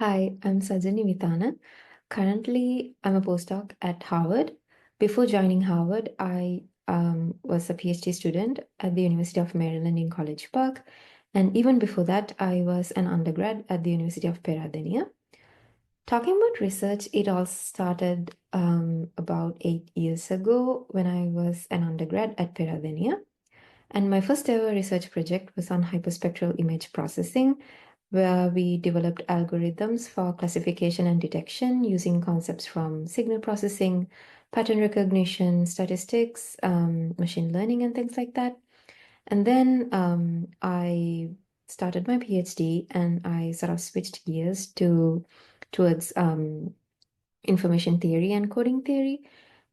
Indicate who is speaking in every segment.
Speaker 1: Hi, I'm Sajani Vithana. Currently, I'm a postdoc at Harvard. Before joining Harvard, I was a PhD student at the University of Maryland in College Park. And even before that, I was an undergrad at the University of Peradeniya. Talking about research, it all started about 8 years ago when I was an undergrad at Peradeniya. And my first ever research project was on hyperspectral image processing, where we developed algorithms for classification and detection using concepts from signal processing, pattern recognition, statistics, machine learning, and things like that. And then I started my PhD and I sort of switched gears towards information theory and coding theory.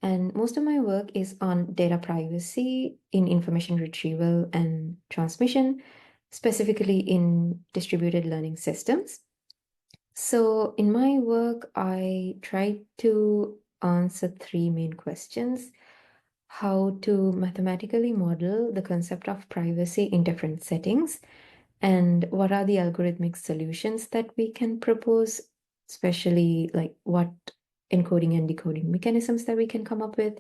Speaker 1: And most of my work is on data privacy in information retrieval and transmission, specifically in distributed learning systems. So, in my work, I try to answer three main questions: how to mathematically model the concept of privacy in different settings, and what are the algorithmic solutions that we can propose, especially like what encoding and decoding mechanisms that we can come up with,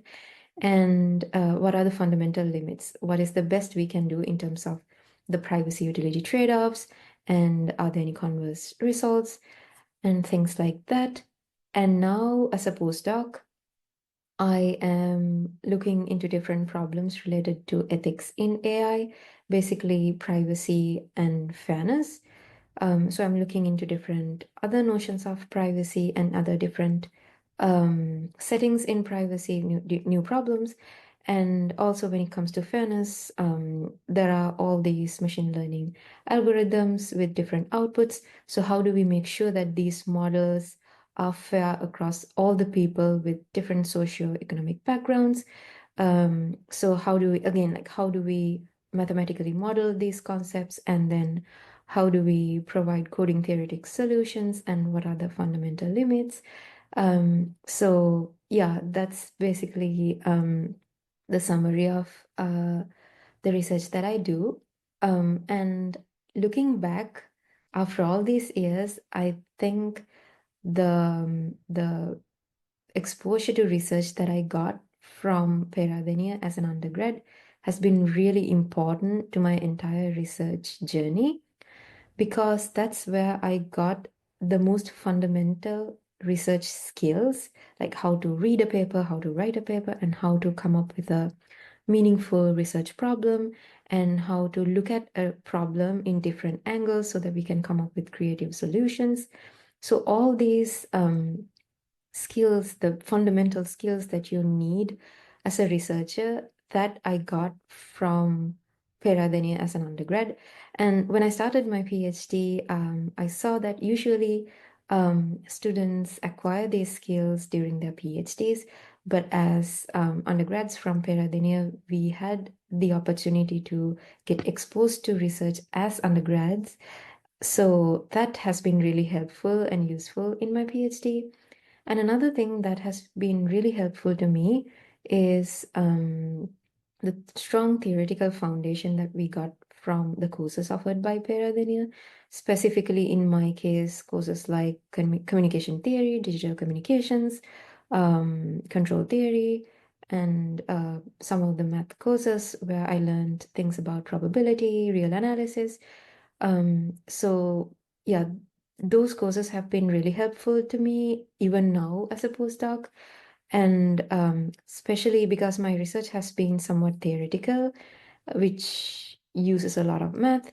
Speaker 1: and what are the fundamental limits? What is the best we can do in terms of the privacy utility trade-offs, and are there any converse results, and things like that. And now, as a postdoc, I am looking into different problems related to ethics in AI, basically privacy and fairness. So I'm looking into different other notions of privacy and other different settings in privacy, new problems. And also, when it comes to fairness, there are all these machine learning algorithms with different outputs. So, how do we make sure that these models are fair across all the people with different socioeconomic backgrounds? So, how do we, again, like, how do we mathematically model these concepts? And then, how do we provide coding theoretic solutions? And what are the fundamental limits? So, yeah, that's basically the summary of the research that I do. And looking back after all these years, I think the exposure to research that I got from Peradeniya as an undergrad has been really important to my entire research journey, because that's where I got the most fundamental research skills, like how to read a paper, how to write a paper, and how to come up with a meaningful research problem, and how to look at a problem in different angles so that we can come up with creative solutions. So, all these skills, the fundamental skills that you need as a researcher, that I got from Peradeniya as an undergrad. And when I started my PhD, I saw that usually students acquire these skills during their PhDs, but as undergrads from Peradeniya, we had the opportunity to get exposed to research as undergrads. So that has been really helpful and useful in my PhD. And another thing that has been really helpful to me is the strong theoretical foundation that we got from the courses offered by Peradeniya. Specifically, in my case, courses like communication theory, digital communications, control theory, and some of the math courses where I learned things about probability, real analysis. So, yeah, those courses have been really helpful to me even now as a postdoc. And especially because my research has been somewhat theoretical, which uses a lot of math,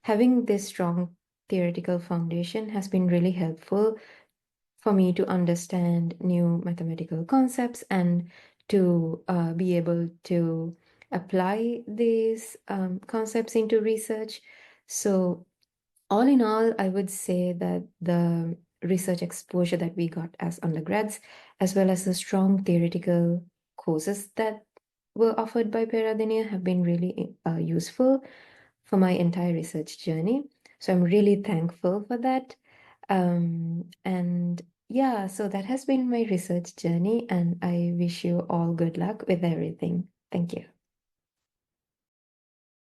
Speaker 1: having this strong theoretical foundation has been really helpful for me to understand new mathematical concepts and to be able to apply these concepts into research. So, all in all, I would say that the research exposure that we got as undergrads, as well as the strong theoretical courses that were offered by Peradeniya, have been really useful for my entire research journey. So I'm really thankful for that. And yeah, so that has been my research journey, and I wish you all good luck with everything. Thank you.